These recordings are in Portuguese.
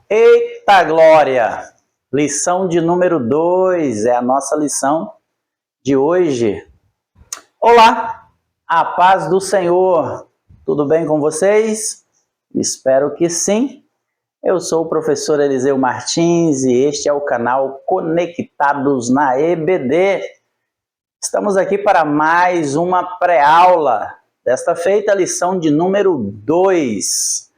Eita glória! Lição de número 2 é a nossa lição de hoje. Olá, a paz do Senhor, tudo bem com vocês? Espero que sim. Eu sou o professor Eliseu Martins e este é o canal Conectados na EBD. Estamos aqui para mais uma pré-aula, desta feita a lição de número 2.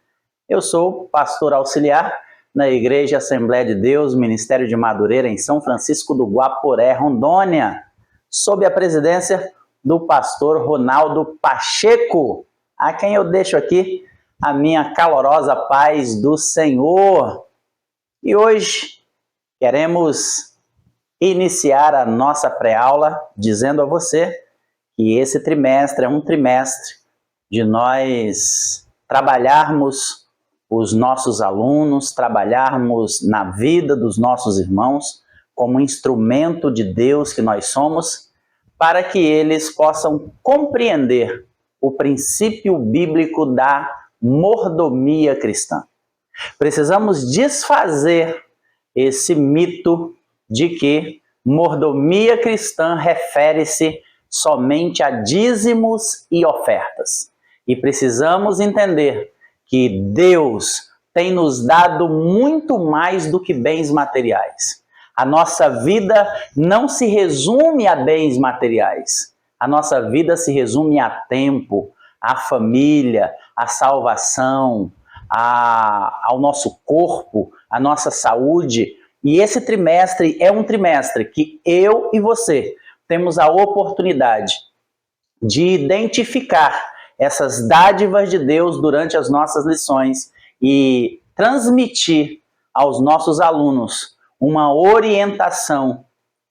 Eu sou pastor auxiliar na Igreja Assembleia de Deus, Ministério de Madureira, em São Francisco do Guaporé, Rondônia, sob a presidência do pastor Ronaldo Pacheco, a quem eu deixo aqui a minha calorosa paz do Senhor. E hoje queremos iniciar a nossa pré-aula dizendo a você que esse trimestre é um trimestre de nós trabalharmos os nossos alunos, trabalharmos na vida dos nossos irmãos como instrumento de Deus que nós somos, para que eles possam compreender o princípio bíblico da mordomia cristã. Precisamos desfazer esse mito de que mordomia cristã refere-se somente a dízimos e ofertas. E precisamos entender que Deus tem nos dado muito mais do que bens materiais. A nossa vida não se resume a bens materiais. A nossa vida se resume a tempo, a família, a salvação, ao nosso corpo, a nossa saúde. E esse trimestre é um trimestre que eu e você temos a oportunidade de identificar essas dádivas de Deus durante as nossas lições e transmitir aos nossos alunos uma orientação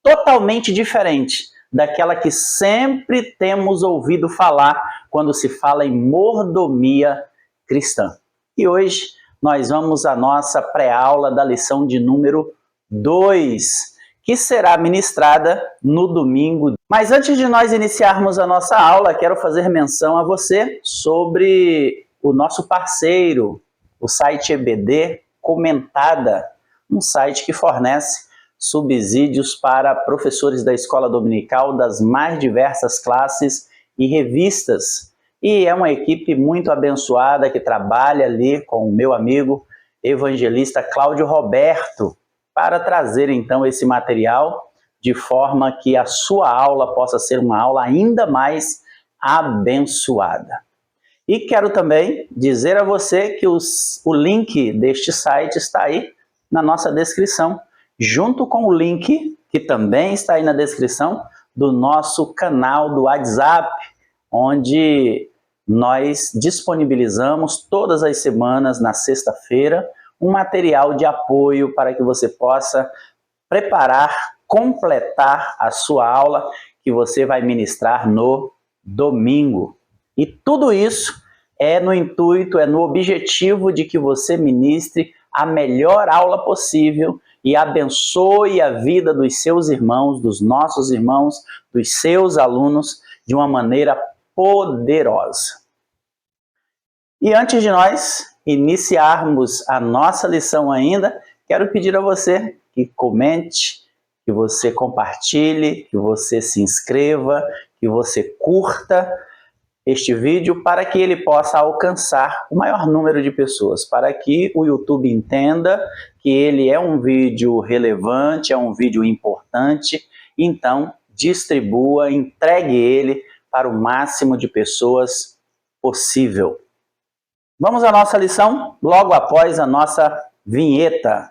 totalmente diferente daquela que sempre temos ouvido falar quando se fala em mordomia cristã. E hoje nós vamos à nossa pré-aula da lição de número 2, que será ministrada no domingo. Mas antes de nós iniciarmos a nossa aula, quero fazer menção a você sobre o nosso parceiro, o site EBD Comentada, um site que fornece subsídios para professores da escola dominical das mais diversas classes e revistas. E é uma equipe muito abençoada que trabalha ali com o meu amigo evangelista Cláudio Roberto, para trazer então esse material de forma que a sua aula possa ser uma aula ainda mais abençoada. E quero também dizer a você que o link deste site está aí na nossa descrição, junto com o link que também está aí na descrição do nosso canal do WhatsApp, onde nós disponibilizamos todas as semanas, na sexta-feira, um material de apoio para que você possa preparar, completar a sua aula que você vai ministrar no domingo. E tudo isso é no intuito, é no objetivo de que você ministre a melhor aula possível e abençoe a vida dos seus irmãos, dos nossos irmãos, dos seus alunos de uma maneira poderosa. E antes de nós iniciarmos a nossa lição ainda, quero pedir a você que comente, que você compartilhe, que você se inscreva, que você curta este vídeo para que ele possa alcançar o maior número de pessoas, para que o YouTube entenda que ele é um vídeo relevante, é um vídeo importante, então distribua, entregue ele para o máximo de pessoas possível. Vamos à nossa lição logo após a nossa vinheta.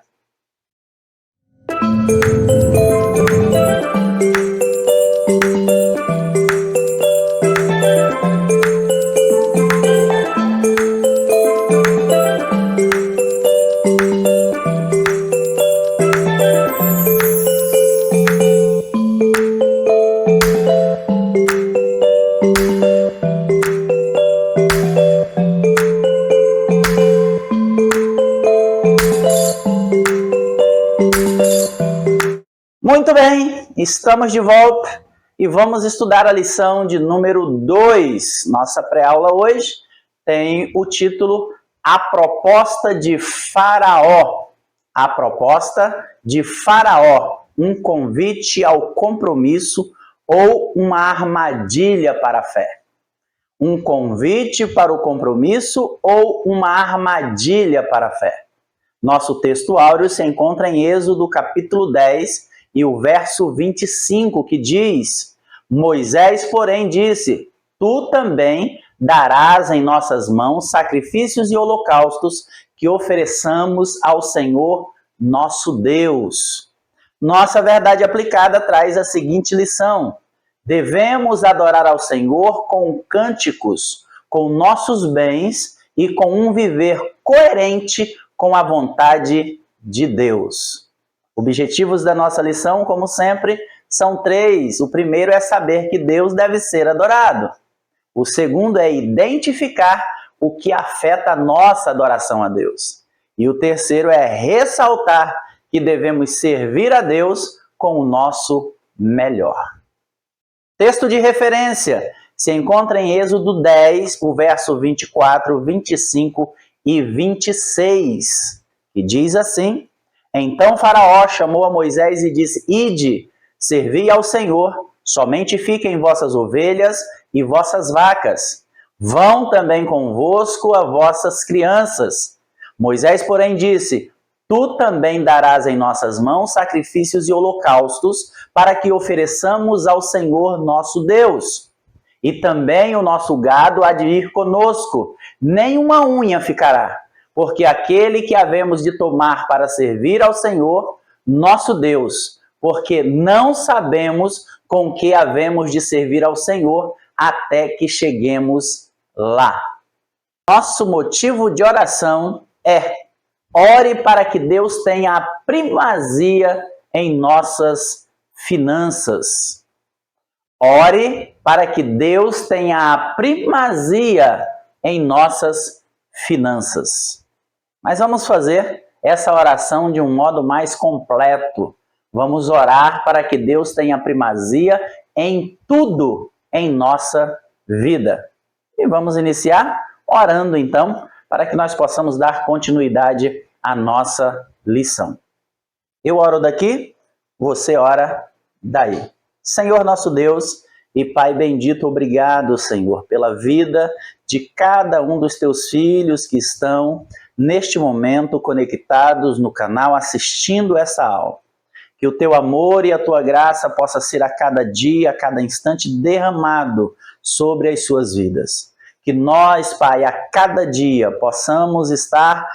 Muito bem, estamos de volta e vamos estudar a lição de número 2. Nossa pré-aula hoje tem o título A Proposta de Faraó. A Proposta de Faraó, um convite ao compromisso ou uma armadilha para a fé. Um convite para o compromisso ou uma armadilha para a fé. Nosso texto áureo se encontra em Êxodo capítulo 10 e o verso 25, que diz: Moisés, porém, disse: Tu também darás em nossas mãos sacrifícios e holocaustos que ofereçamos ao Senhor nosso Deus. Nossa verdade aplicada traz a seguinte lição: devemos adorar ao Senhor com cânticos, com nossos bens e com um viver coerente com a vontade de Deus. Objetivos da nossa lição, como sempre, são 3. O primeiro é saber que Deus deve ser adorado. O segundo é identificar o que afeta a nossa adoração a Deus. E o terceiro é ressaltar que devemos servir a Deus com o nosso melhor. Texto de referência se encontra em Êxodo 10, o verso 24, 25 e 26, que diz assim: Então Faraó chamou a Moisés e disse: Ide, servi ao Senhor, somente fiquem vossas ovelhas e vossas vacas. Vão também convosco as vossas crianças. Moisés, porém, disse: Tu também darás em nossas mãos sacrifícios e holocaustos para que ofereçamos ao Senhor nosso Deus. E também o nosso gado há de ir conosco, nem uma unha ficará, porque aquele que havemos de tomar para servir ao Senhor, nosso Deus, porque não sabemos com que havemos de servir ao Senhor até que cheguemos lá. Nosso motivo de oração é: ore para que Deus tenha a primazia em nossas finanças. Ore para que Deus tenha a primazia em nossas finanças. Mas vamos fazer essa oração de um modo mais completo. Vamos orar para que Deus tenha primazia em tudo em nossa vida. E vamos iniciar orando então, para que nós possamos dar continuidade à nossa lição. Eu oro daqui, você ora daí. Senhor nosso Deus e Pai bendito, obrigado, Senhor, pela vida de cada um dos teus filhos que estão neste momento conectados no canal, assistindo essa aula. Que o teu amor e a tua graça possa ser a cada dia, a cada instante derramado sobre as suas vidas. Que nós, Pai, a cada dia possamos estar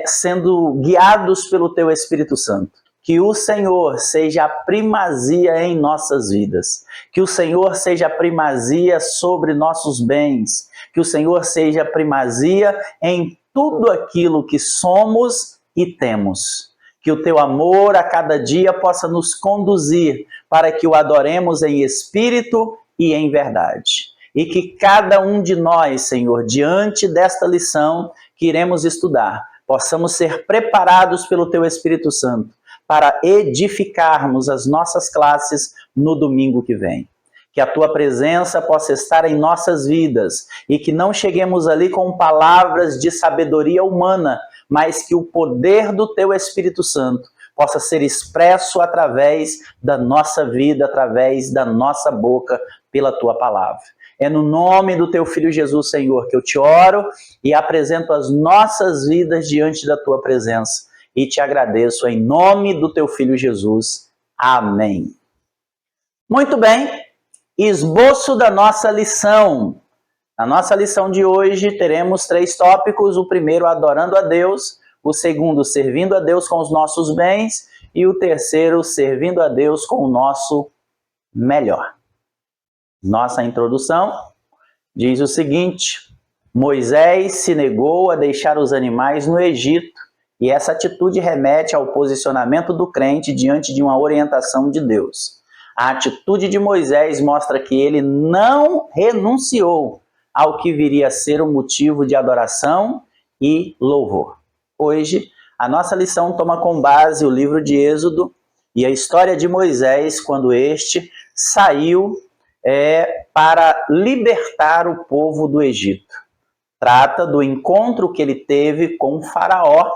sendo guiados pelo teu Espírito Santo. Que o Senhor seja a primazia em nossas vidas. Que o Senhor seja a primazia sobre nossos bens. Que o Senhor seja a primazia em tudo aquilo que somos e temos. Que o teu amor a cada dia possa nos conduzir para que o adoremos em espírito e em verdade. E que cada um de nós, Senhor, diante desta lição que iremos estudar, possamos ser preparados pelo teu Espírito Santo para edificarmos as nossas classes no domingo que vem. Que a tua presença possa estar em nossas vidas e que não cheguemos ali com palavras de sabedoria humana, mas que o poder do teu Espírito Santo possa ser expresso através da nossa vida, através da nossa boca, pela tua palavra. É no nome do teu Filho Jesus, Senhor, que eu te oro e apresento as nossas vidas diante da tua presença. E te agradeço em nome do teu Filho Jesus. Amém. Muito bem, esboço da nossa lição. Na nossa lição de hoje teremos 3 tópicos. O primeiro, adorando a Deus. O segundo, servindo a Deus com os nossos bens. E o terceiro, servindo a Deus com o nosso melhor. Nossa introdução diz o seguinte: Moisés se negou a deixar os animais no Egito. E essa atitude remete ao posicionamento do crente diante de uma orientação de Deus. A atitude de Moisés mostra que ele não renunciou ao que viria a ser o motivo de adoração e louvor. Hoje, a nossa lição toma como base o livro de Êxodo e a história de Moisés, quando este saiu para libertar o povo do Egito. Trata do encontro que ele teve com Faraó,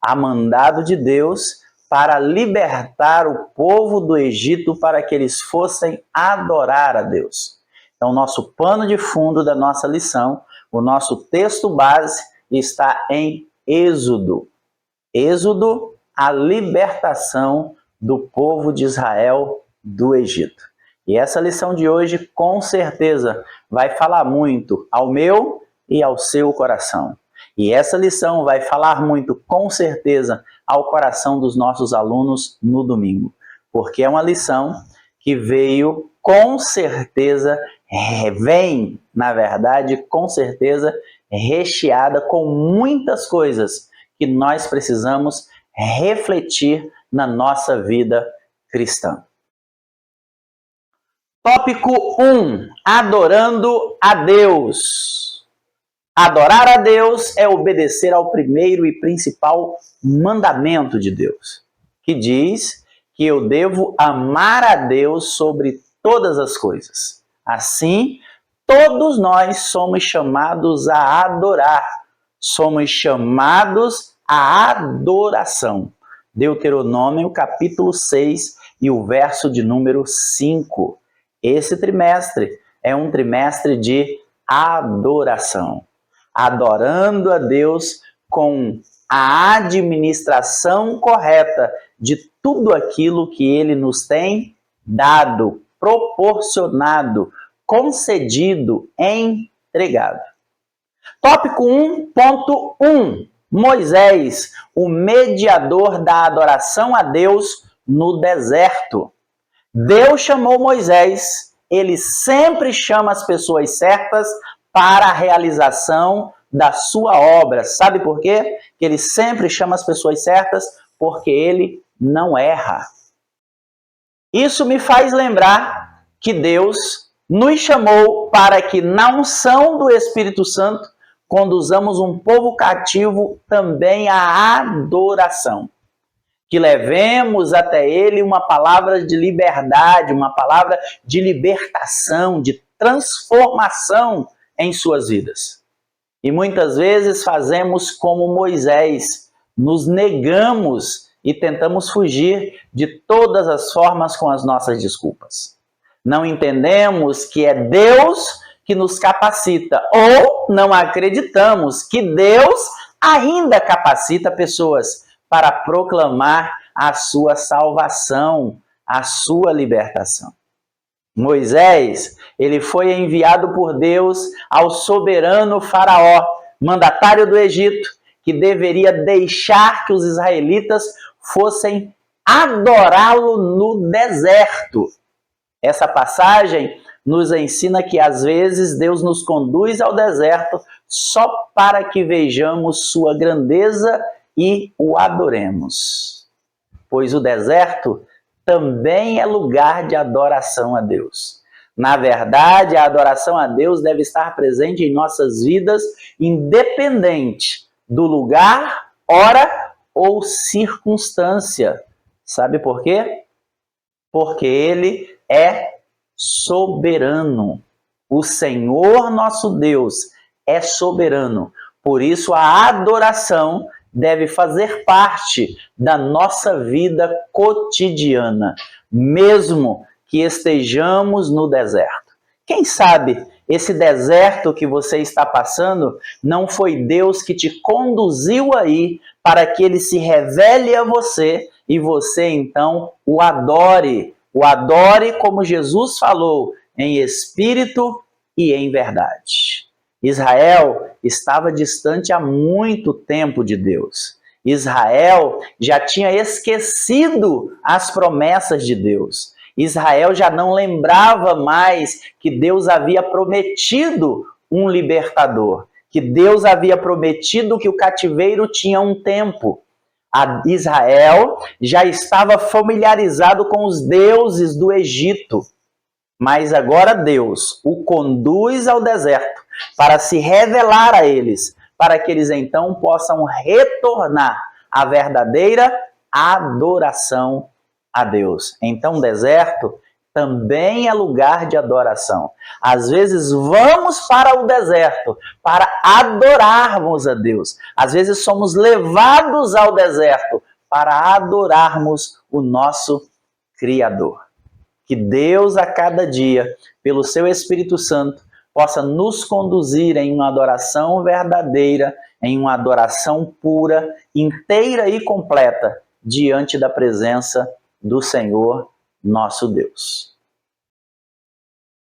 a mandado de Deus, para libertar o povo do Egito para que eles fossem adorar a Deus. Então, nosso pano de fundo da nossa lição, o nosso texto base está em Êxodo. Êxodo, a libertação do povo de Israel do Egito. E essa lição de hoje, com certeza, vai falar muito ao meu e ao seu coração. E essa lição vai falar muito, com certeza, ao coração dos nossos alunos no domingo. Porque é uma lição que veio, com certeza, vem, na verdade, com certeza, recheada com muitas coisas que nós precisamos refletir na nossa vida cristã. Tópico 1. Adorando a Deus. Adorar a Deus é obedecer ao primeiro e principal mandamento de Deus, que diz que eu devo amar a Deus sobre todas as coisas. Assim, todos nós somos chamados a adorar, somos chamados à adoração. Deuteronômio capítulo 6 e o verso de número 5. Esse trimestre é um trimestre de adoração. Adorando a Deus com a administração correta de tudo aquilo que Ele nos tem dado, proporcionado, concedido, entregado. Tópico 1.1. Moisés, o mediador da adoração a Deus no deserto. Deus chamou Moisés, ele sempre chama as pessoas certas para a realização da sua obra. Sabe por quê? Que ele sempre chama as pessoas certas? Porque ele não erra. Isso me faz lembrar que Deus nos chamou para que, na unção do Espírito Santo, conduzamos um povo cativo também à adoração. Que levemos até ele uma palavra de liberdade, uma palavra de libertação, de transformação em suas vidas. E muitas vezes fazemos como Moisés, nos negamos e tentamos fugir de todas as formas com as nossas desculpas. Não entendemos que é Deus que nos capacita, ou não acreditamos que Deus ainda capacita pessoas para proclamar a sua salvação, a sua libertação. Moisés, ele foi enviado por Deus ao soberano Faraó, mandatário do Egito, que deveria deixar que os israelitas fossem adorá-lo no deserto. Essa passagem nos ensina que às vezes Deus nos conduz ao deserto só para que vejamos sua grandeza e o adoremos. Pois o deserto também é lugar de adoração a Deus. Na verdade, a adoração a Deus deve estar presente em nossas vidas, independente do lugar, hora ou circunstância. Sabe por quê? Porque Ele é soberano. O Senhor nosso Deus é soberano. Por isso, a adoração deve fazer parte da nossa vida cotidiana, mesmo que estejamos no deserto. Quem sabe esse deserto que você está passando não foi Deus que te conduziu aí para que Ele se revele a você e você então o adore como Jesus falou, em espírito e em verdade. Israel estava distante há muito tempo de Deus. Israel já tinha esquecido as promessas de Deus. Israel já não lembrava mais que Deus havia prometido um libertador, que Deus havia prometido que o cativeiro tinha um tempo. Israel já estava familiarizado com os deuses do Egito, mas agora Deus o conduz ao deserto para se revelar a eles, para que eles então possam retornar à verdadeira adoração a Deus. Então o deserto também é lugar de adoração. Às vezes vamos para o deserto para adorarmos a Deus. Às vezes somos levados ao deserto para adorarmos o nosso Criador. Que Deus a cada dia, pelo seu Espírito Santo, possa nos conduzir em uma adoração verdadeira, em uma adoração pura, inteira e completa, diante da presença do Senhor nosso Deus.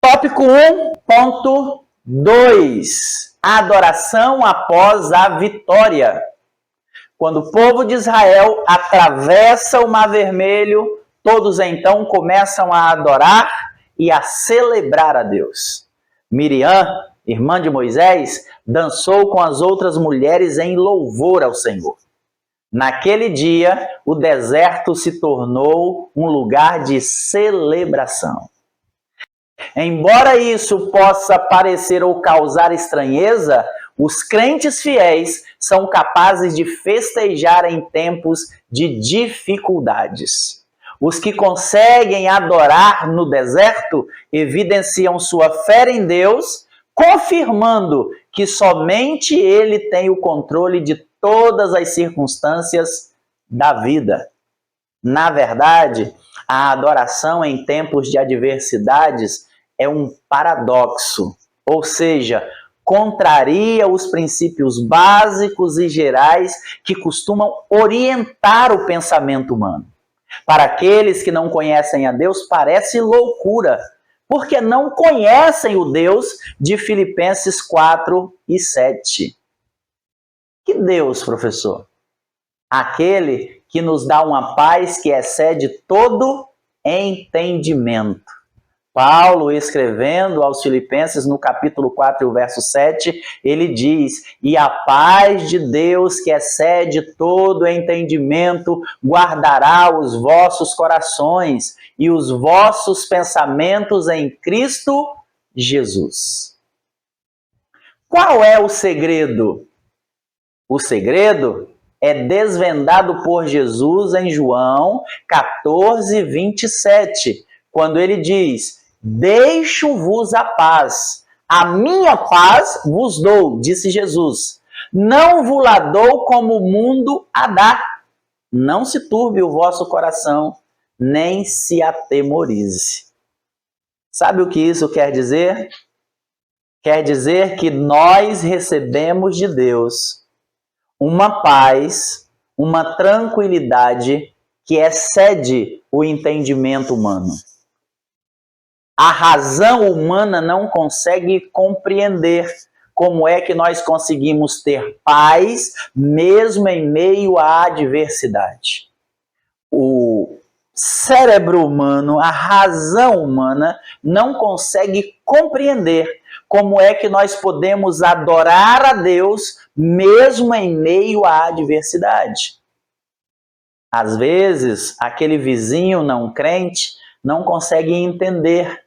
Tópico 1.2. Adoração após a vitória. Quando o povo de Israel atravessa o Mar Vermelho, todos então começam a adorar e a celebrar a Deus. Miriam, irmã de Moisés, dançou com as outras mulheres em louvor ao Senhor. Naquele dia, o deserto se tornou um lugar de celebração. Embora isso possa parecer ou causar estranheza, os crentes fiéis são capazes de festejar em tempos de dificuldades. Os que conseguem adorar no deserto evidenciam sua fé em Deus, confirmando que somente Ele tem o controle de todas as circunstâncias da vida. Na verdade, a adoração em tempos de adversidades é um paradoxo, ou seja, contraria os princípios básicos e gerais que costumam orientar o pensamento humano. Para aqueles que não conhecem a Deus, parece loucura, porque não conhecem o Deus de Filipenses 4:7. Que Deus, professor? Aquele que nos dá uma paz que excede todo entendimento. Paulo, escrevendo aos Filipenses, no capítulo 4, verso 7, ele diz: e a paz de Deus, que excede todo entendimento, guardará os vossos corações e os vossos pensamentos em Cristo Jesus. Qual é o segredo? O segredo é desvendado por Jesus em João 14:27, quando ele diz: deixo-vos a paz, a minha paz vos dou, disse Jesus. Não vos la dou como o mundo a dá. Não se turbe o vosso coração, nem se atemorize. Sabe o que isso quer dizer? Quer dizer que nós recebemos de Deus uma paz, uma tranquilidade que excede o entendimento humano. A razão humana não consegue compreender como é que nós conseguimos ter paz mesmo em meio à adversidade. O cérebro humano, a razão humana, não consegue compreender como é que nós podemos adorar a Deus mesmo em meio à adversidade. Às vezes, aquele vizinho não crente não consegue entender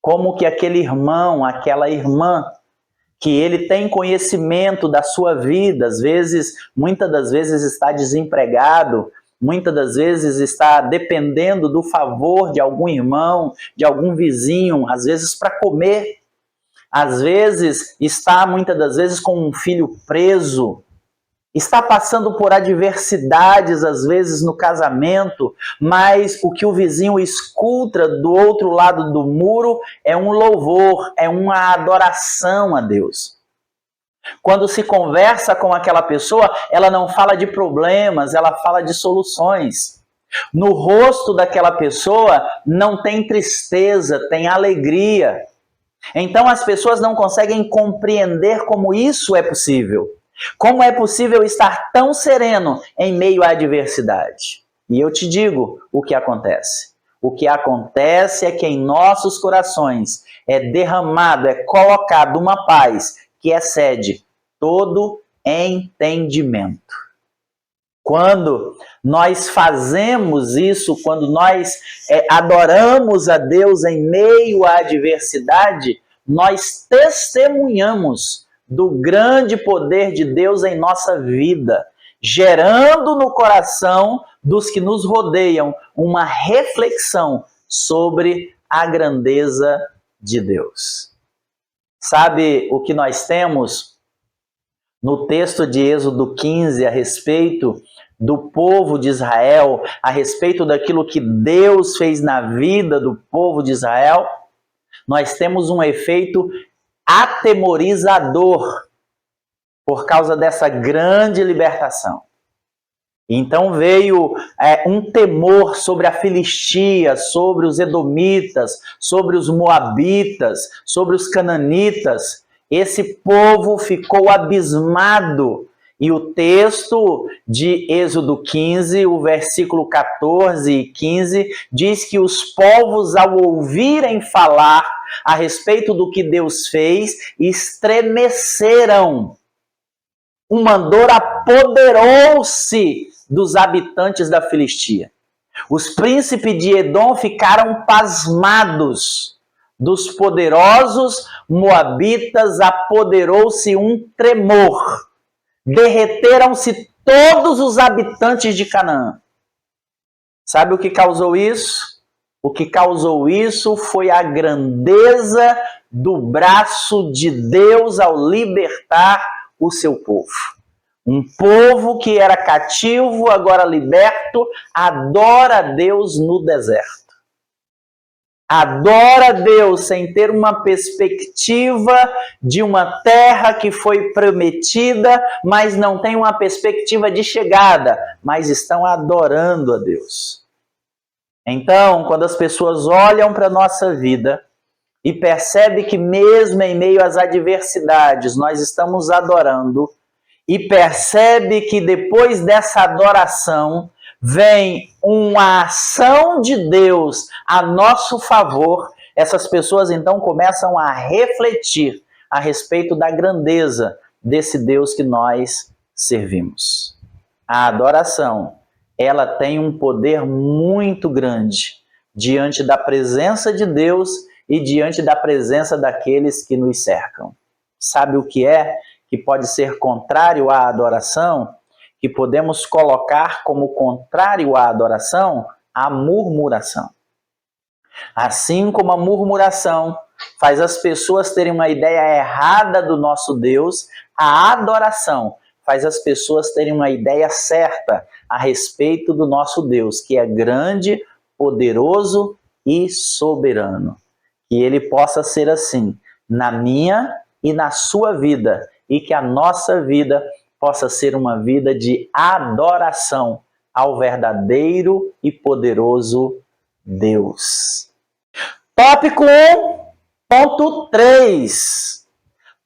como que aquele irmão, aquela irmã, que ele tem conhecimento da sua vida, às vezes, muitas das vezes está desempregado, muitas das vezes está dependendo do favor de algum irmão, de algum vizinho, às vezes para comer, às vezes está muitas das vezes com um filho preso, está passando por adversidades, às vezes, no casamento, mas o que o vizinho escuta do outro lado do muro é um louvor, é uma adoração a Deus. Quando se conversa com aquela pessoa, ela não fala de problemas, ela fala de soluções. No rosto daquela pessoa não tem tristeza, tem alegria. Então as pessoas não conseguem compreender como isso é possível. Como é possível estar tão sereno em meio à adversidade? E eu te digo o que acontece. O que acontece é que em nossos corações é derramado, é colocado uma paz que excede todo entendimento. Quando nós fazemos isso, quando nós adoramos a Deus em meio à adversidade, nós testemunhamos do grande poder de Deus em nossa vida, gerando no coração dos que nos rodeiam uma reflexão sobre a grandeza de Deus. Sabe o que nós temos no texto de Êxodo 15 a respeito do povo de Israel, a respeito daquilo que Deus fez na vida do povo de Israel? Nós temos um efeito atemorizador por causa dessa grande libertação. Então veio um temor sobre a Filistia, sobre os edomitas, sobre os moabitas, sobre os cananitas. Esse povo ficou abismado. E o texto de Êxodo 15, o versículo 14 e 15, diz que os povos, ao ouvirem falar a respeito do que Deus fez, estremeceram. Uma dor apoderou-se dos habitantes da Filistia. Os príncipes de Edom ficaram pasmados. Dos poderosos moabitas apoderou-se um tremor. Derreteram-se todos os habitantes de Canaã. Sabe o que causou isso? O que causou isso foi a grandeza do braço de Deus ao libertar o seu povo. Um povo que era cativo, agora liberto, adora a Deus no deserto. Adora a Deus sem ter uma perspectiva de uma terra que foi prometida, mas não tem uma perspectiva de chegada, mas estão adorando a Deus. Então, quando as pessoas olham para a nossa vida e percebem que mesmo em meio às adversidades nós estamos adorando, e percebe que depois dessa adoração vem uma ação de Deus a nosso favor, essas pessoas então começam a refletir a respeito da grandeza desse Deus que nós servimos. A adoração, ela tem um poder muito grande diante da presença de Deus e diante da presença daqueles que nos cercam. Sabe o que é que pode ser contrário à adoração? Que podemos colocar como contrário à adoração? A murmuração. Assim como a murmuração faz as pessoas terem uma ideia errada do nosso Deus, a adoração faz as pessoas terem uma ideia certa a respeito do nosso Deus, que é grande, poderoso e soberano. Que Ele possa ser assim na minha e na sua vida, e que a nossa vida possa ser uma vida de adoração ao verdadeiro e poderoso Deus. Tópico 1.3.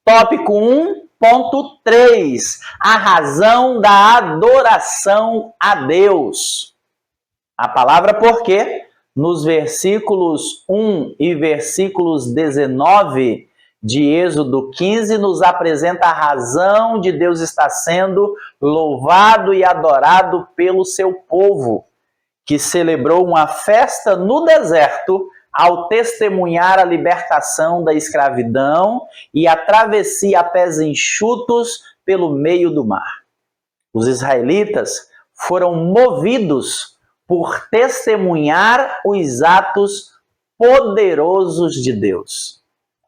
Tópico 1.3. A razão da adoração a Deus. A palavra porque, nos versículos 1 e versículos 19 de Êxodo 15, nos apresenta a razão de Deus estar sendo louvado e adorado pelo seu povo, que celebrou uma festa no deserto ao testemunhar a libertação da escravidão e a travessia a pés enxutos pelo meio do mar. Os israelitas foram movidos por testemunhar os atos poderosos de Deus.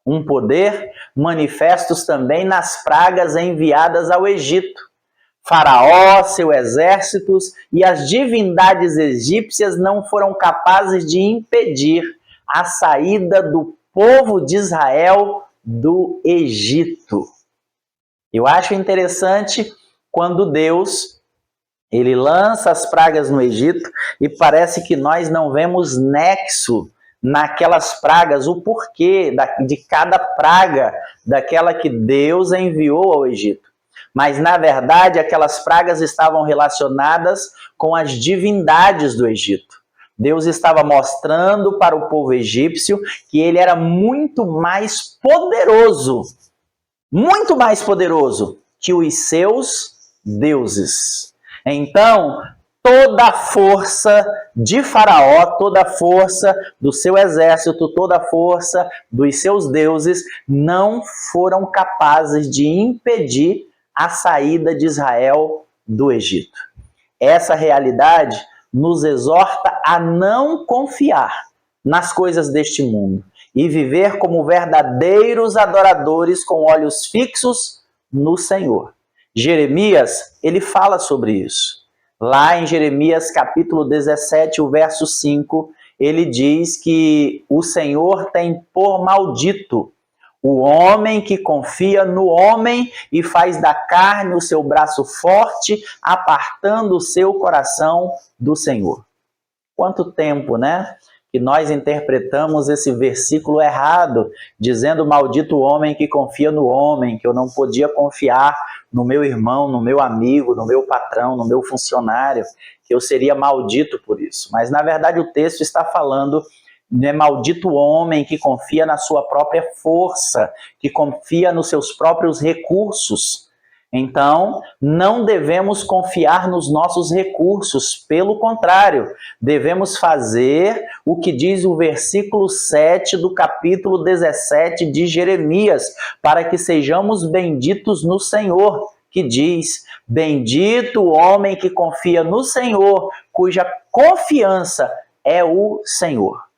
Um poder manifestos também nas pragas enviadas ao Egito. Faraó, seus exércitos e as divindades egípcias não foram capazes de impedir a saída do povo de Israel do Egito. Eu acho interessante quando Deus ele lança as pragas no Egito e parece que nós não vemos nexo naquelas pragas, o porquê de cada praga daquela que Deus enviou ao Egito. Mas, na verdade, aquelas pragas estavam relacionadas com as divindades do Egito. Deus estava mostrando para o povo egípcio que ele era muito mais poderoso que os seus deuses. Então, toda a força de Faraó, toda a força do seu exército, toda a força dos seus deuses não foram capazes de impedir a saída de Israel do Egito. Essa realidade nos exorta a não confiar nas coisas deste mundo e viver como verdadeiros adoradores com olhos fixos no Senhor. Jeremias, ele fala sobre isso. Lá em Jeremias capítulo 17, o verso 5, ele diz que o Senhor tem por maldito o homem que confia no homem e faz da carne o seu braço forte, apartando o seu coração do Senhor. Quanto tempo, né? Que nós interpretamos esse versículo errado, dizendo maldito o homem que confia no homem, que eu não podia confiar no meu irmão, no meu amigo, no meu patrão, no meu funcionário, que eu seria maldito por isso. Mas, na verdade, o texto está falando, né, maldito o homem que confia na sua própria força, que confia nos seus próprios recursos. Então, não devemos confiar nos nossos recursos, pelo contrário, devemos fazer o que diz o versículo 7 do capítulo 17 de Jeremias, para que sejamos benditos no Senhor, que diz: bendito o homem que confia no Senhor, cuja confiança é o Senhor.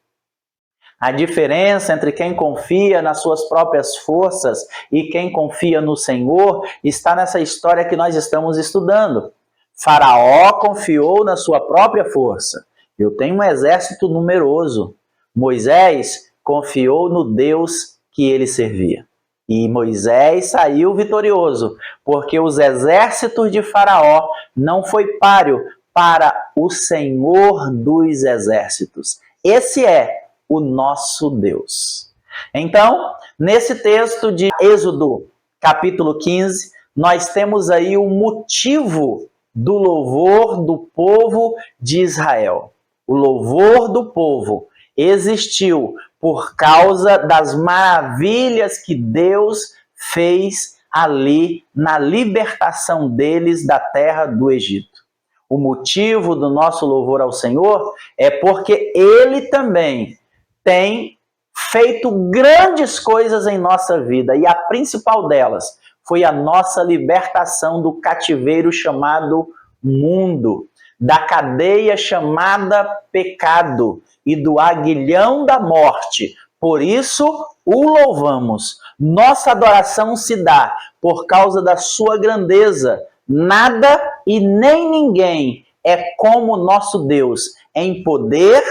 A diferença entre quem confia nas suas próprias forças e quem confia no Senhor está nessa história que nós estamos estudando. Faraó confiou na sua própria força. Eu tenho um exército numeroso. Moisés confiou no Deus que ele servia. E Moisés saiu vitorioso, porque os exércitos de Faraó não foi páreo para o Senhor dos exércitos. Esse é o nosso Deus. Então, nesse texto de Êxodo, capítulo 15, nós temos aí o motivo do louvor do povo de Israel. O louvor do povo existiu por causa das maravilhas que Deus fez ali na libertação deles da terra do Egito. O motivo do nosso louvor ao Senhor é porque Ele também tem feito grandes coisas em nossa vida, e a principal delas foi a nossa libertação do cativeiro chamado mundo, da cadeia chamada pecado e do aguilhão da morte. Por isso o louvamos. Nossa adoração se dá por causa da sua grandeza. Nada e nem ninguém é como nosso Deus em poder,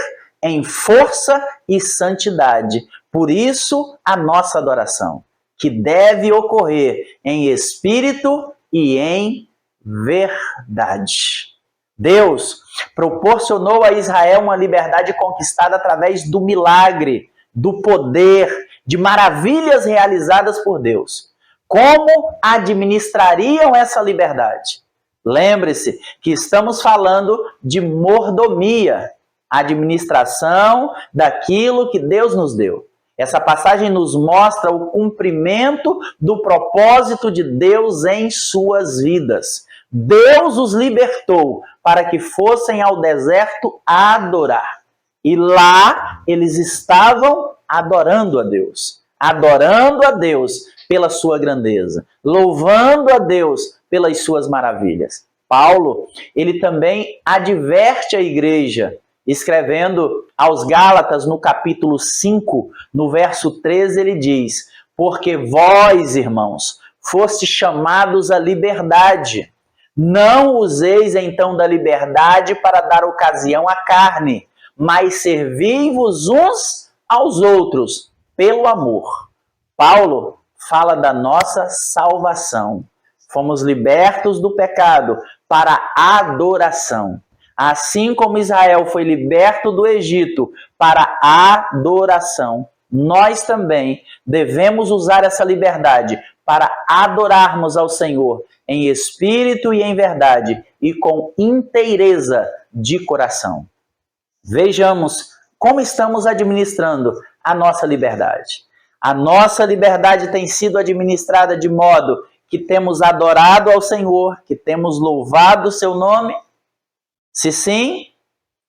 em força e santidade. Por isso, a nossa adoração, que deve ocorrer em espírito e em verdade. Deus proporcionou a Israel uma liberdade conquistada através do milagre, do poder, de maravilhas realizadas por Deus. Como administrariam essa liberdade? Lembre-se que estamos falando de mordomia, administração daquilo que Deus nos deu. Essa passagem nos mostra o cumprimento do propósito de Deus em suas vidas. Deus os libertou para que fossem ao deserto adorar. E lá eles estavam adorando a Deus pela sua grandeza, louvando a Deus pelas suas maravilhas. Paulo, ele também adverte a igreja, escrevendo aos Gálatas no capítulo 5, no verso 13, ele diz: porque vós, irmãos, fostes chamados à liberdade. Não useis então da liberdade para dar ocasião à carne, mas servi-vos uns aos outros pelo amor. Paulo fala da nossa salvação. Fomos libertos do pecado para a adoração. Assim como Israel foi liberto do Egito para a adoração, nós também devemos usar essa liberdade para adorarmos ao Senhor em espírito e em verdade e com inteireza de coração. Vejamos como estamos administrando a nossa liberdade. A nossa liberdade tem sido administrada de modo que temos adorado ao Senhor, que temos louvado o seu nome. Se sim,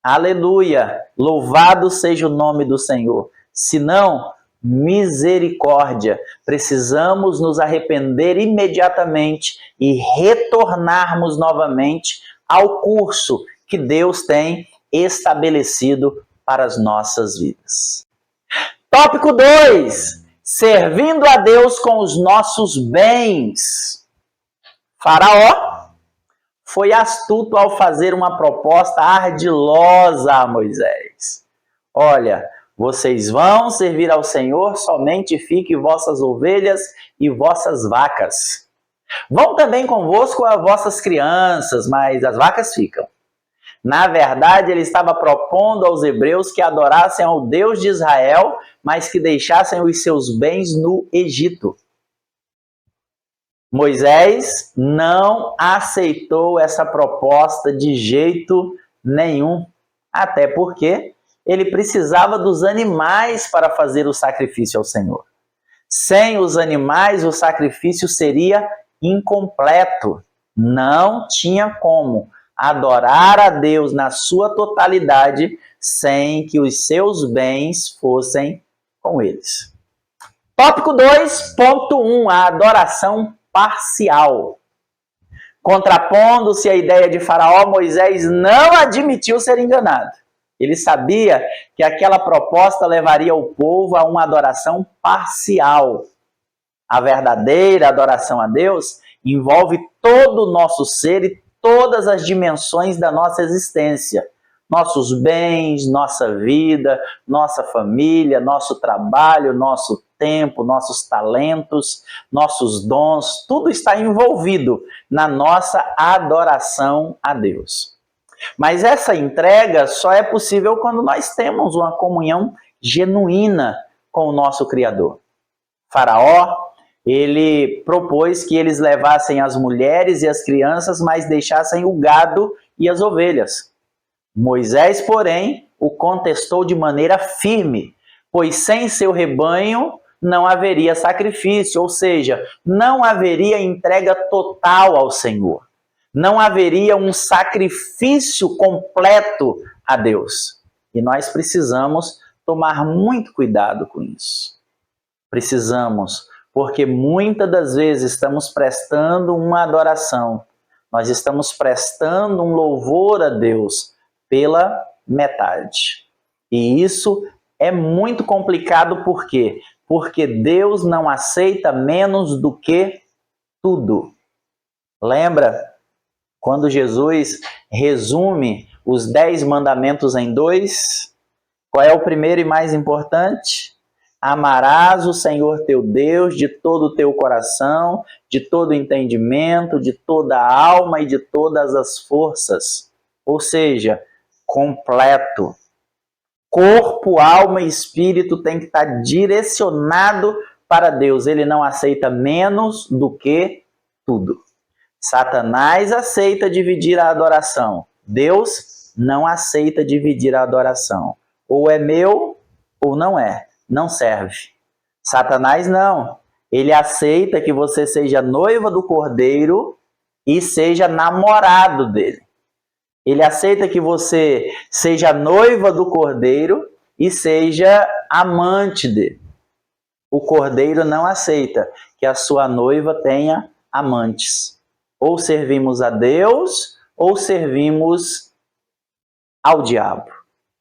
aleluia, louvado seja o nome do Senhor. Se não, misericórdia. Precisamos nos arrepender imediatamente e retornarmos novamente ao curso que Deus tem estabelecido para as nossas vidas. Tópico 2. Servindo a Deus com os nossos bens. Faraó foi astuto ao fazer uma proposta ardilosa a Moisés. Olha, vocês vão servir ao Senhor, somente fiquem vossas ovelhas e vossas vacas. Vão também convosco as vossas crianças, mas as vacas ficam. Na verdade, ele estava propondo aos hebreus que adorassem ao Deus de Israel, mas que deixassem os seus bens no Egito. Moisés não aceitou essa proposta de jeito nenhum, até porque ele precisava dos animais para fazer o sacrifício ao Senhor. Sem os animais, o sacrifício seria incompleto. Não tinha como adorar a Deus na sua totalidade sem que os seus bens fossem com eles. Tópico 2.1, a adoração parcial. Contrapondo-se à ideia de Faraó, Moisés não admitiu ser enganado. Ele sabia que aquela proposta levaria o povo a uma adoração parcial. A verdadeira adoração a Deus envolve todo o nosso ser e todas as dimensões da nossa existência. Nossos bens, nossa vida, nossa família, nosso trabalho, nosso tempo, nossos talentos, nossos dons, tudo está envolvido na nossa adoração a Deus. Mas essa entrega só é possível quando nós temos uma comunhão genuína com o nosso Criador. Faraó, ele propôs que eles levassem as mulheres e as crianças, mas deixassem o gado e as ovelhas. Moisés, porém, o contestou de maneira firme, pois sem seu rebanho não haveria sacrifício, ou seja, não haveria entrega total ao Senhor. Não haveria um sacrifício completo a Deus. E nós precisamos tomar muito cuidado com isso. Precisamos, porque muitas das vezes estamos prestando uma adoração, nós estamos prestando um louvor a Deus pela metade. E isso é muito complicado, por quê? Porque Deus não aceita menos do que tudo. Lembra quando Jesus resume os 10 mandamentos em 2? Qual é o primeiro e mais importante? Amarás o Senhor teu Deus de todo o teu coração, de todo o entendimento, de toda a alma e de todas as forças. Ou seja, completo. Corpo, alma e espírito tem que estar direcionado para Deus. Ele não aceita menos do que tudo. Satanás aceita dividir a adoração. Deus não aceita dividir a adoração. Ou é meu ou não é. Não serve. Satanás não. Ele aceita que você seja noiva do Cordeiro e seja namorado dele. Ele aceita que você seja noiva do Cordeiro e seja amante dele. O Cordeiro não aceita que a sua noiva tenha amantes. Ou servimos a Deus, ou servimos ao diabo.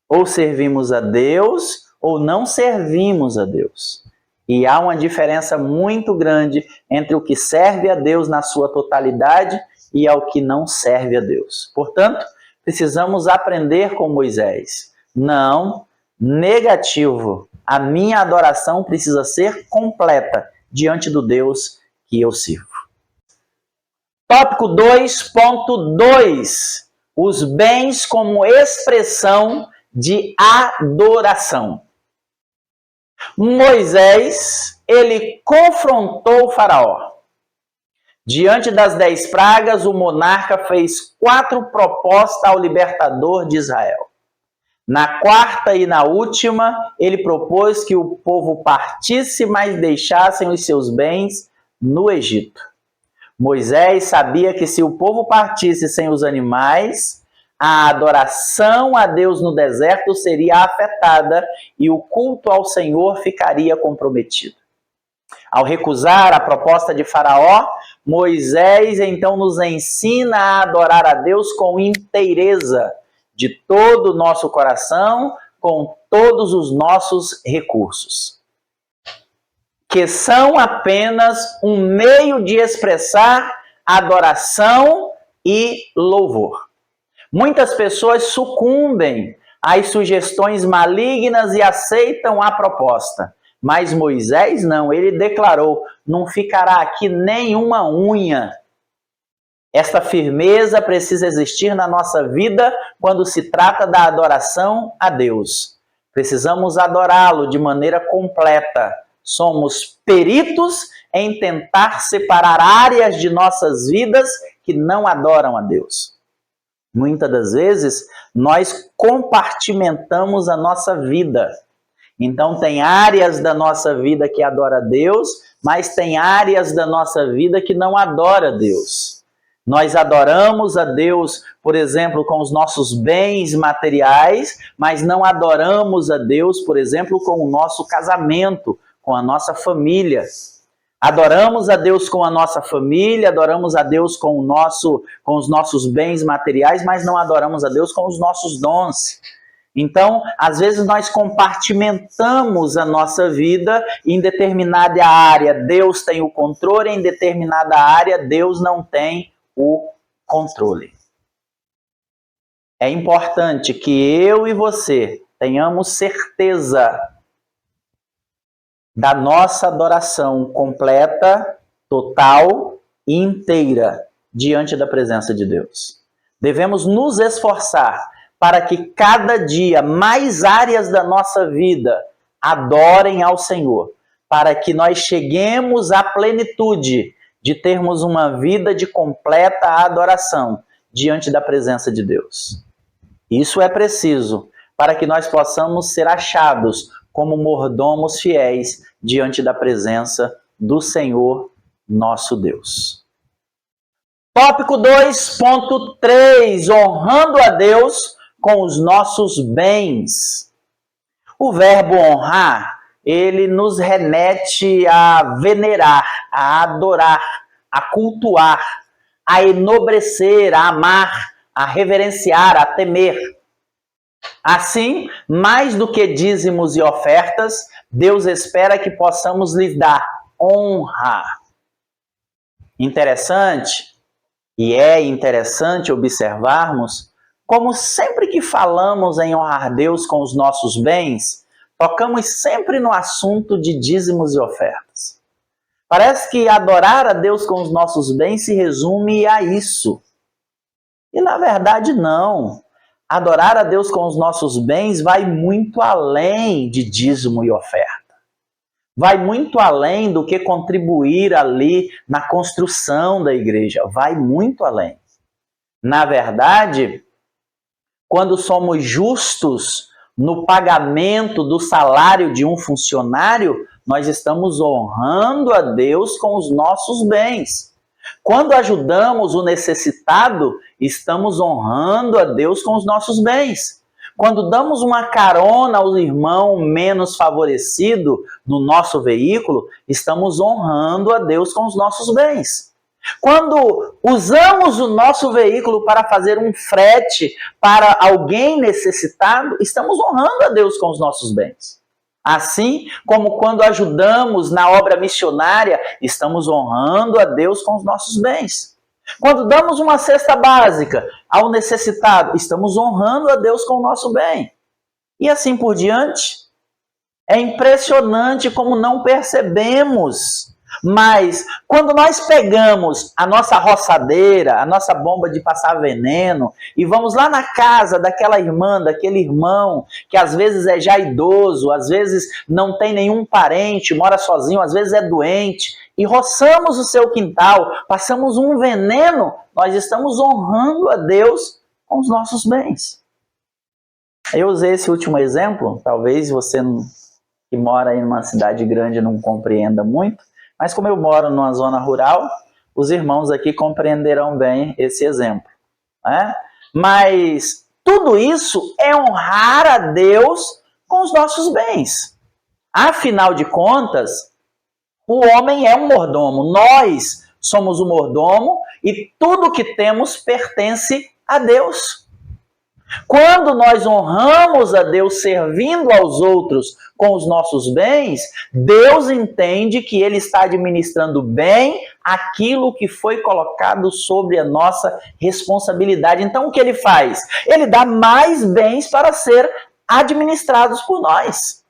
Ou servimos a Deus, ou não servimos a Deus. E há uma diferença muito grande entre o que serve a Deus na sua totalidade e ao que não serve a Deus. Portanto, precisamos aprender com Moisés. Não, negativo. A minha adoração precisa ser completa diante do Deus que eu sirvo. Tópico 2.2. Os bens como expressão de adoração. Moisés, ele confrontou o Faraó. Diante das 10 pragas, o monarca fez 4 propostas ao libertador de Israel. Na quarta e na última, ele propôs que o povo partisse, mas deixassem os seus bens no Egito. Moisés sabia que se o povo partisse sem os animais, a adoração a Deus no deserto seria afetada e o culto ao Senhor ficaria comprometido. Ao recusar a proposta de Faraó, Moisés então nos ensina a adorar a Deus com inteireza, de todo o nosso coração, com todos os nossos recursos, que são apenas um meio de expressar adoração e louvor. Muitas pessoas sucumbem às sugestões malignas e aceitam a proposta. Mas Moisés não, ele declarou: não ficará aqui nenhuma unha. Esta firmeza precisa existir na nossa vida quando se trata da adoração a Deus. Precisamos adorá-lo de maneira completa. Somos peritos em tentar separar áreas de nossas vidas que não adoram a Deus. Muitas das vezes, nós compartimentamos a nossa vida. Então, tem áreas da nossa vida que adora a Deus, mas tem áreas da nossa vida que não adora a Deus. Nós adoramos a Deus, por exemplo, com os nossos bens materiais, mas não adoramos a Deus, por exemplo, com o nosso casamento, com a nossa família. Adoramos a Deus com a nossa família, adoramos a Deus com os nossos bens materiais, mas não adoramos a Deus com os nossos dons. Então, às vezes nós compartimentamos a nossa vida. Em determinada área Deus tem o controle, em determinada área Deus não tem o controle. É importante que eu e você tenhamos certeza da nossa adoração completa, total e inteira diante da presença de Deus. Devemos nos esforçar para que cada dia mais áreas da nossa vida adorem ao Senhor, para que nós cheguemos à plenitude de termos uma vida de completa adoração diante da presença de Deus. Isso é preciso para que nós possamos ser achados como mordomos fiéis diante da presença do Senhor nosso Deus. Tópico 2.3, honrando a Deus com os nossos bens. O verbo honrar, ele nos remete a venerar, a adorar, a cultuar, a enobrecer, a amar, a reverenciar, a temer. Assim, mais do que dízimos e ofertas, Deus espera que possamos lhe dar honra. Interessante, e é interessante observarmos como sempre que falamos em honrar Deus com os nossos bens, tocamos sempre no assunto de dízimos e ofertas. Parece que adorar a Deus com os nossos bens se resume a isso. E na verdade não. Adorar a Deus com os nossos bens vai muito além de dízimo e oferta. Vai muito além do que contribuir ali na construção da igreja. Vai muito além. Na verdade, quando somos justos no pagamento do salário de um funcionário, nós estamos honrando a Deus com os nossos bens. Quando ajudamos o necessitado, estamos honrando a Deus com os nossos bens. Quando damos uma carona ao irmão menos favorecido no nosso veículo, estamos honrando a Deus com os nossos bens. Quando usamos o nosso veículo para fazer um frete para alguém necessitado, estamos honrando a Deus com os nossos bens. Assim como quando ajudamos na obra missionária, estamos honrando a Deus com os nossos bens. Quando damos uma cesta básica ao necessitado, estamos honrando a Deus com o nosso bem. E assim por diante. É impressionante como não percebemos. Mas quando nós pegamos a nossa roçadeira, a nossa bomba de passar veneno e vamos lá na casa daquela irmã, daquele irmão que às vezes é já idoso, às vezes não tem nenhum parente, mora sozinho, às vezes é doente, e roçamos o seu quintal, passamos um veneno, nós estamos honrando a Deus com os nossos bens. Eu usei esse último exemplo, talvez você que mora aí numa cidade grande não compreenda muito, mas como eu moro numa zona rural, os irmãos aqui compreenderão bem esse exemplo, né? Mas tudo isso é honrar a Deus com os nossos bens. Afinal de contas, o homem é um mordomo, nós somos o mordomo e tudo que temos pertence a Deus. Quando nós honramos a Deus servindo aos outros com os nossos bens, Deus entende que Ele está administrando bem aquilo que foi colocado sobre a nossa responsabilidade. Então, o que Ele faz? Ele dá mais bens para ser administrados por nós.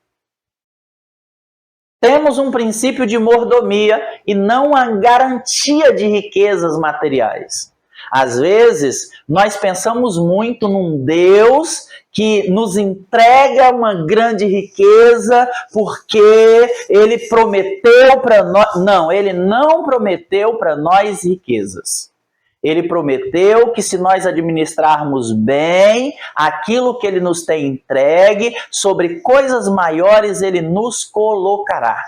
Temos um princípio de mordomia e não a garantia de riquezas materiais. Às vezes, nós pensamos muito num Deus que nos entrega uma grande riqueza porque Ele prometeu para nós. Não, Ele não prometeu para nós riquezas. Ele prometeu que se nós administrarmos bem aquilo que Ele nos tem entregue, sobre coisas maiores Ele nos colocará.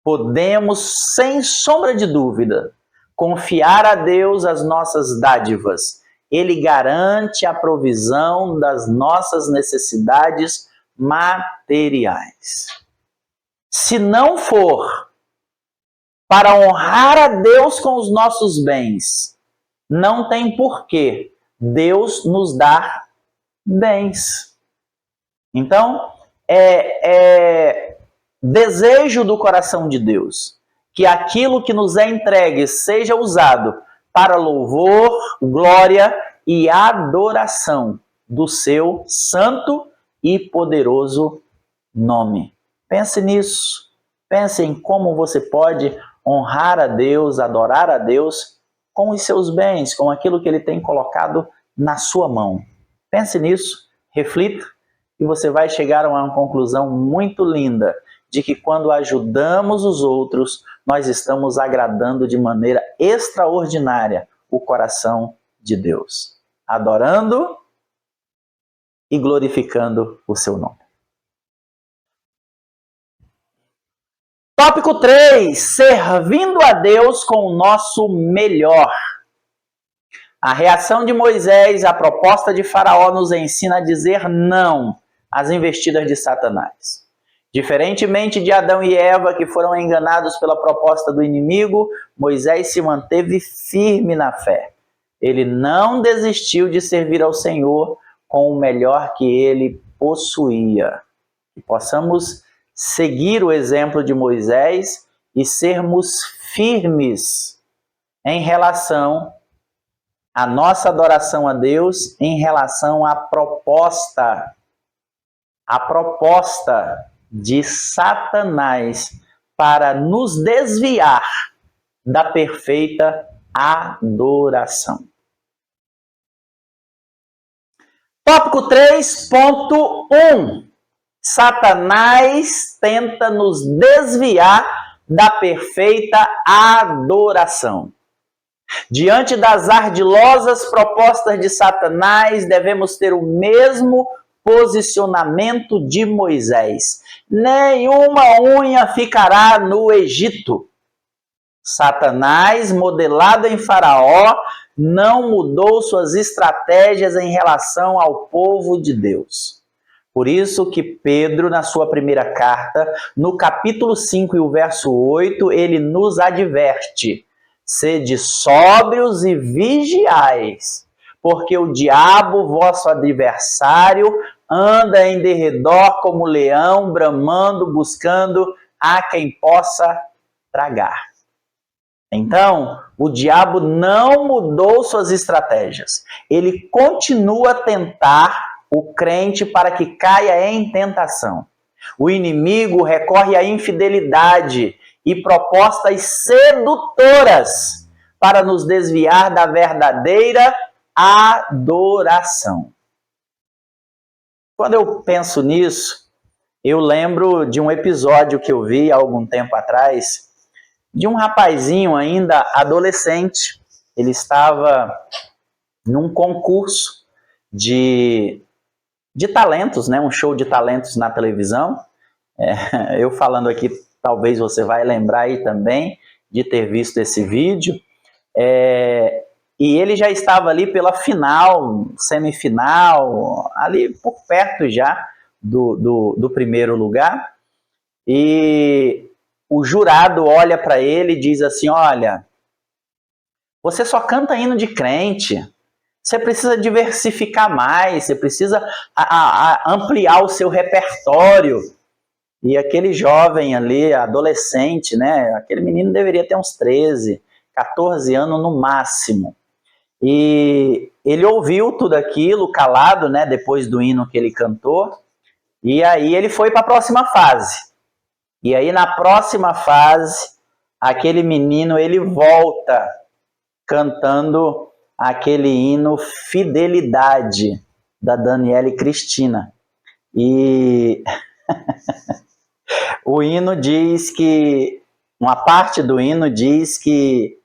Podemos, sem sombra de dúvida, confiar a Deus as nossas dádivas. Ele garante a provisão das nossas necessidades materiais. Se não for para honrar a Deus com os nossos bens, não tem porquê Deus nos dar bens. Então, desejo do coração de Deus que aquilo que nos é entregue seja usado para louvor, glória e adoração do seu santo e poderoso nome. Pense nisso. Pense em como você pode honrar a Deus, adorar a Deus com os seus bens, com aquilo que Ele tem colocado na sua mão. Pense nisso, reflita e você vai chegar a uma conclusão muito linda de que quando ajudamos os outros, nós estamos agradando de maneira extraordinária o coração de Deus, adorando e glorificando o seu nome. Tópico 3, servindo a Deus com o nosso melhor. A reação de Moisés à proposta de Faraó nos ensina a dizer não às investidas de Satanás. Diferentemente de Adão e Eva, que foram enganados pela proposta do inimigo, Moisés se manteve firme na fé. Ele não desistiu de servir ao Senhor com o melhor que ele possuía. Que possamos seguir o exemplo de Moisés e sermos firmes em relação à nossa adoração a Deus, em relação à proposta de Satanás para nos desviar da perfeita adoração. Tópico 3.1. Satanás tenta nos desviar da perfeita adoração. Diante das ardilosas propostas de Satanás, devemos ter o mesmo posicionamento de Moisés. Nenhuma unha ficará no Egito. Satanás, modelado em Faraó, não mudou suas estratégias em relação ao povo de Deus. Por isso que Pedro, na sua primeira carta, no capítulo 5 e o verso 8, ele nos adverte: sede sóbrios e vigiais, porque o diabo, vosso adversário, anda em derredor como leão, bramando, buscando a quem possa tragar. Então, o diabo não mudou suas estratégias. Ele continua a tentar o crente para que caia em tentação. O inimigo recorre à infidelidade e propostas sedutoras para nos desviar da verdadeira adoração. Quando eu penso nisso, eu lembro de um episódio que eu vi há algum tempo atrás, de um rapazinho ainda adolescente. Ele estava num concurso de talentos, né? Um show de talentos na televisão. Eu falando aqui, talvez você vai lembrar aí também de ter visto esse vídeo. E ele já estava ali pela final, semifinal, ali por perto já do primeiro lugar. E o jurado olha para ele e diz assim: olha, você só canta hino de crente, Você precisa diversificar mais, você precisa ampliar o seu repertório. E aquele jovem ali, adolescente, né? Aquele menino deveria ter uns 13, 14 anos no máximo. E ele ouviu tudo aquilo calado, né? Depois do hino que ele cantou. E aí ele foi para a próxima fase. E aí na próxima fase, aquele menino, ele volta cantando aquele hino Fidelidade, da Daniela Cristina. E o hino diz que, uma parte do hino diz que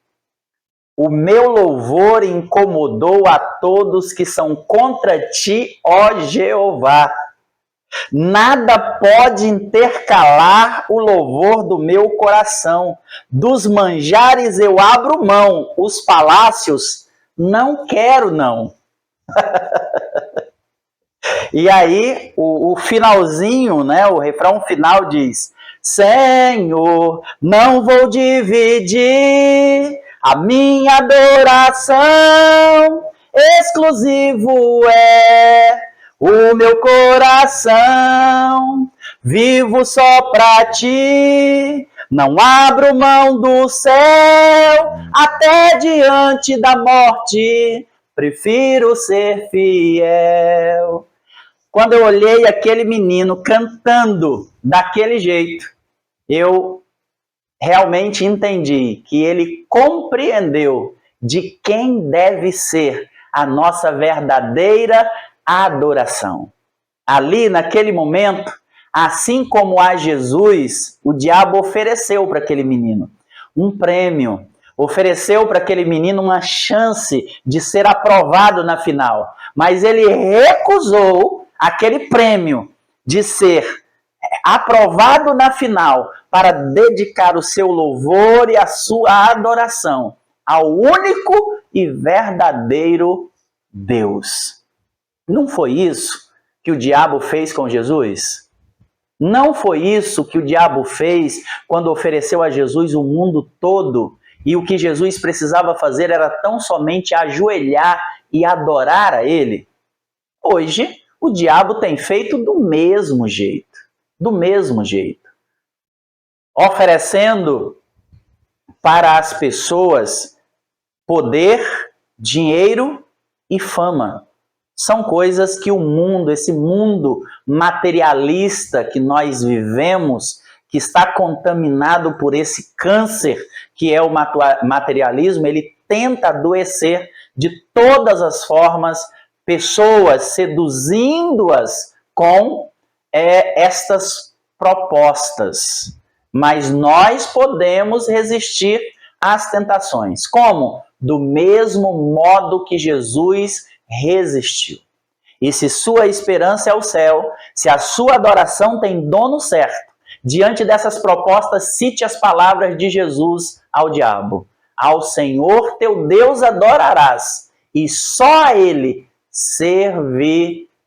o meu louvor incomodou a todos que são contra ti, ó Jeová. Nada pode intercalar o louvor do meu coração. Dos manjares eu abro mão, os palácios não quero não. E aí o finalzinho, né, o refrão final diz: Senhor, não vou dividir a minha adoração, exclusivo é o meu coração, vivo só pra ti, não abro mão do céu, até diante da morte, prefiro ser fiel. Quando eu olhei aquele menino cantando daquele jeito, eu realmente entendi que ele compreendeu de quem deve ser a nossa verdadeira adoração. Ali, naquele momento, assim como a Jesus, o diabo ofereceu para aquele menino um prêmio, ofereceu para aquele menino uma chance de ser aprovado na final, mas ele recusou aquele prêmio de ser aprovado na final para dedicar o seu louvor e a sua adoração ao único e verdadeiro Deus. Não foi isso que o diabo fez com Jesus? Não foi isso que o diabo fez quando ofereceu a Jesus o mundo todo e o que Jesus precisava fazer era tão somente ajoelhar e adorar a ele? Hoje, o diabo tem feito do mesmo jeito. Do mesmo jeito. Oferecendo para as pessoas poder, dinheiro e fama. São coisas que o mundo, esse mundo materialista que nós vivemos, que está contaminado por esse câncer que é o materialismo, ele tenta adoecer de todas as formas pessoas, seduzindo-as com estas propostas. Mas nós podemos resistir às tentações. Como? Do mesmo modo que Jesus resistiu. E se sua esperança é o céu, se a sua adoração tem dono certo, diante dessas propostas, cite as palavras de Jesus ao diabo: ao Senhor teu Deus adorarás, e só a Ele servirás.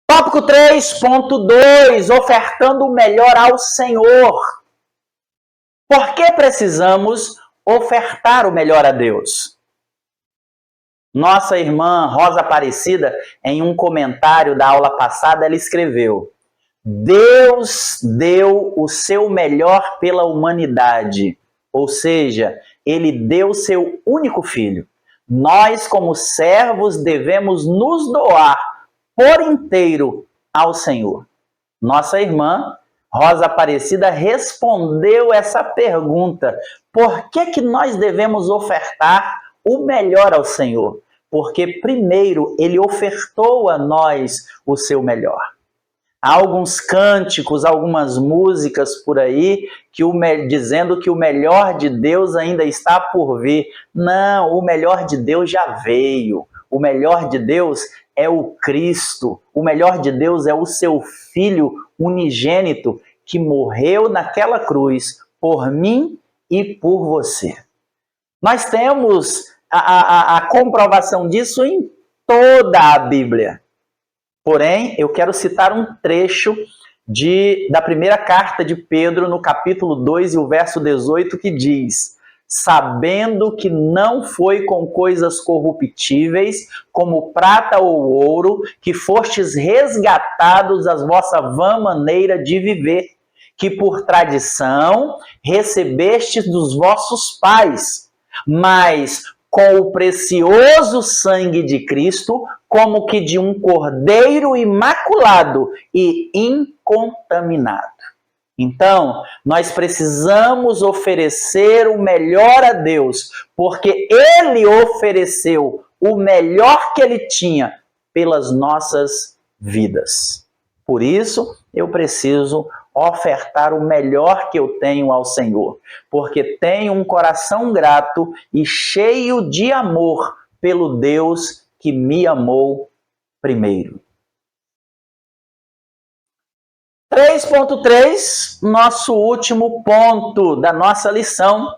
Tópico 3.2, ofertando o melhor ao Senhor. Por que precisamos ofertar o melhor a Deus? Nossa irmã Rosa Aparecida, em um comentário da aula passada, ela escreveu: Deus deu o seu melhor pela humanidade, ou seja, Ele deu seu único filho. Nós, como servos, devemos nos doar por inteiro ao Senhor. Nossa irmã Rosa Aparecida respondeu essa pergunta: por que nós devemos ofertar o melhor ao Senhor? Porque primeiro Ele ofertou a nós o seu melhor. Há alguns cânticos, algumas músicas por aí dizendo que o melhor de Deus ainda está por vir. Não, o melhor de Deus já veio. O melhor de Deus é o Cristo. O melhor de Deus é o seu Filho unigênito que morreu naquela cruz por mim e por você. Nós temos a comprovação disso em toda a Bíblia. Porém, eu quero citar um trecho da primeira carta de Pedro, no capítulo 2 e o verso 18, que diz: sabendo que não foi com coisas corruptíveis, como prata ou ouro, que fostes resgatados da vossa vã maneira de viver, que por tradição recebestes dos vossos pais, mas com o precioso sangue de Cristo, como que de um cordeiro imaculado e incontaminado. Então, nós precisamos oferecer o melhor a Deus, porque Ele ofereceu o melhor que Ele tinha pelas nossas vidas. Por isso, eu preciso ofertar o melhor que eu tenho ao Senhor, porque tenho um coração grato e cheio de amor pelo Deus que me amou primeiro. 3.3, nosso último ponto da nossa lição.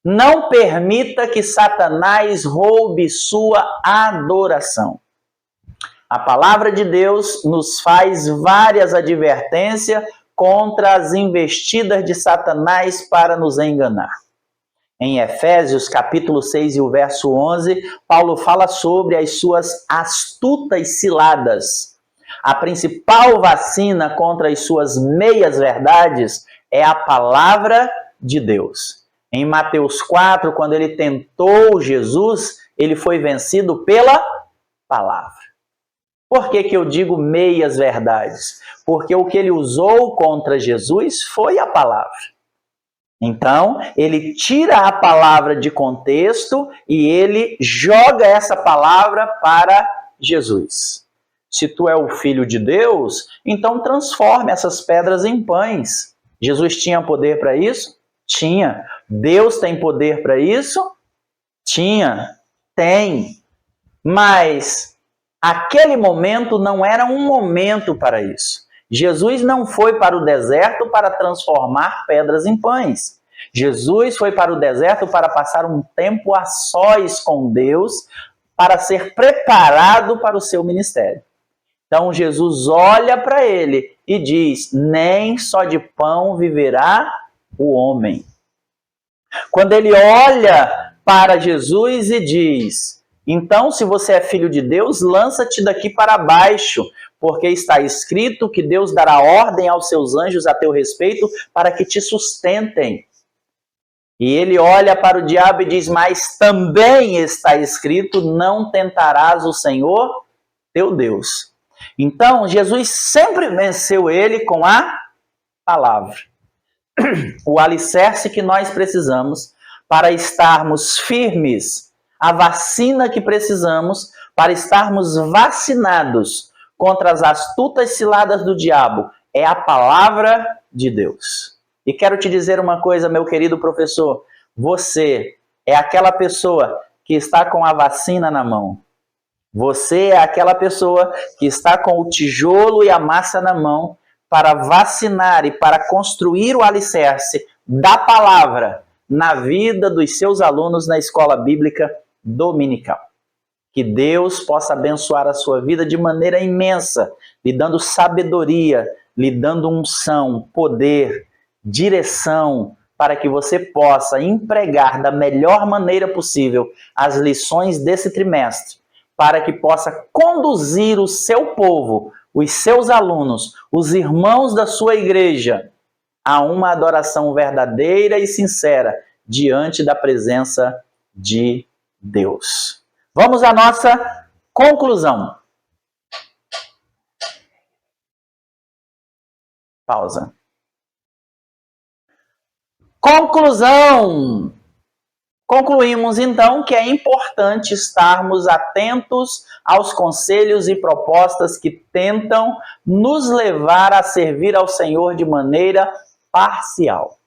Não permita que Satanás roube sua adoração. A palavra de Deus nos faz várias advertências contra as investidas de Satanás para nos enganar. Em Efésios, capítulo 6 e o verso 11, Paulo fala sobre as suas astutas ciladas. A principal vacina contra as suas meias-verdades é a palavra de Deus. Em Mateus 4, quando ele tentou Jesus, ele foi vencido pela palavra. Por que eu digo meias-verdades? Porque o que ele usou contra Jesus foi a palavra. Então, ele tira a palavra de contexto e ele joga essa palavra para Jesus. Se tu é o Filho de Deus, então transforme essas pedras em pães. Jesus tinha poder para isso? Tinha. Deus tem poder para isso? Tinha. Tem. Mas aquele momento não era um momento para isso. Jesus não foi para o deserto para transformar pedras em pães. Jesus foi para o deserto para passar um tempo a sós com Deus, para ser preparado para o seu ministério. Então Jesus olha para ele e diz: nem só de pão viverá o homem. Quando ele olha para Jesus e diz: então, se você é filho de Deus, lança-te daqui para baixo, porque está escrito que Deus dará ordem aos seus anjos a teu respeito para que te sustentem. E ele olha para o diabo e diz: mas também está escrito, não tentarás o Senhor teu Deus. Então, Jesus sempre venceu ele com a palavra. O alicerce que nós precisamos para estarmos firmes, a vacina que precisamos para estarmos vacinados contra as astutas ciladas do diabo é a palavra de Deus. E quero te dizer uma coisa, meu querido professor, você é aquela pessoa que está com a vacina na mão. Você é aquela pessoa que está com o tijolo e a massa na mão para vacinar e para construir o alicerce da palavra na vida dos seus alunos na escola bíblica dominical. Que Deus possa abençoar a sua vida de maneira imensa, lhe dando sabedoria, lhe dando unção, poder, direção, para que você possa empregar da melhor maneira possível as lições desse trimestre, para que possa conduzir o seu povo, os seus alunos, os irmãos da sua igreja, a uma adoração verdadeira e sincera diante da presença de Deus. Vamos à nossa conclusão. Pausa. Conclusão. Concluímos então que é importante estarmos atentos aos conselhos e propostas que tentam nos levar a servir ao Senhor de maneira parcial.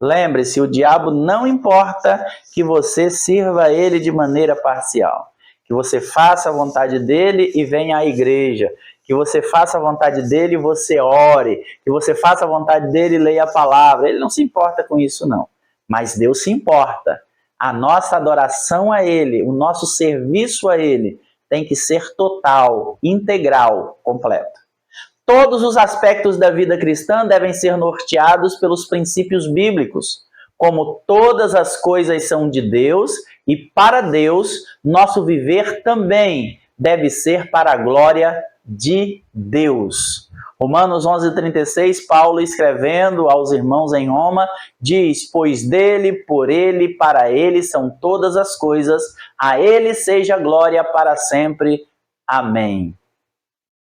Lembre-se, o diabo não importa que você sirva a ele de maneira parcial. Que você faça a vontade dele e venha à igreja. Que você faça a vontade dele e você ore. Que você faça a vontade dele e leia a palavra. Ele não se importa com isso, não. Mas Deus se importa. A nossa adoração a ele, o nosso serviço a ele, tem que ser total, integral, completo. Todos os aspectos da vida cristã devem ser norteados pelos princípios bíblicos, como todas as coisas são de Deus, e para Deus, nosso viver também deve ser para a glória de Deus. Romanos 11:36, Paulo escrevendo aos irmãos em Roma, diz: pois dele, por ele, para ele são todas as coisas, a ele seja glória para sempre. Amém.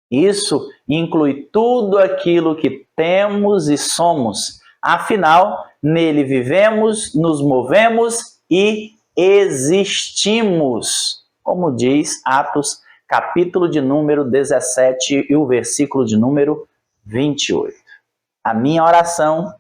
Isso inclui tudo aquilo que temos e somos. Afinal, nele vivemos, nos movemos e existimos. Como diz Atos, capítulo de número 17 e o versículo de número 28. A minha oração,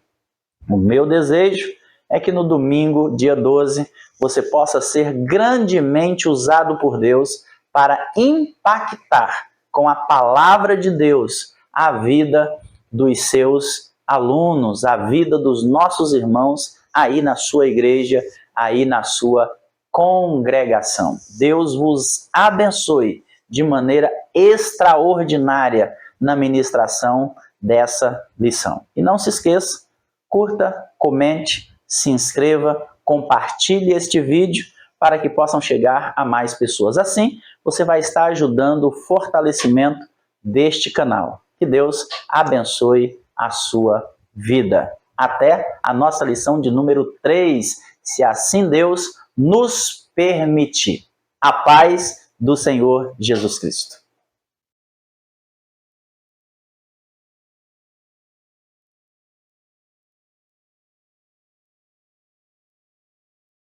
o meu desejo é que no domingo, dia 12, você possa ser grandemente usado por Deus para impactar com a palavra de Deus a vida dos seus alunos, a vida dos nossos irmãos aí na sua igreja, aí na sua congregação. Deus vos abençoe de maneira extraordinária na ministração dessa lição. E não se esqueça, curta, comente, se inscreva, compartilhe este vídeo para que possam chegar a mais pessoas. Assim, você vai estar ajudando o fortalecimento deste canal. Que Deus abençoe a sua vida. Até a nossa lição de número 3, se assim Deus nos permitir. A paz do Senhor Jesus Cristo.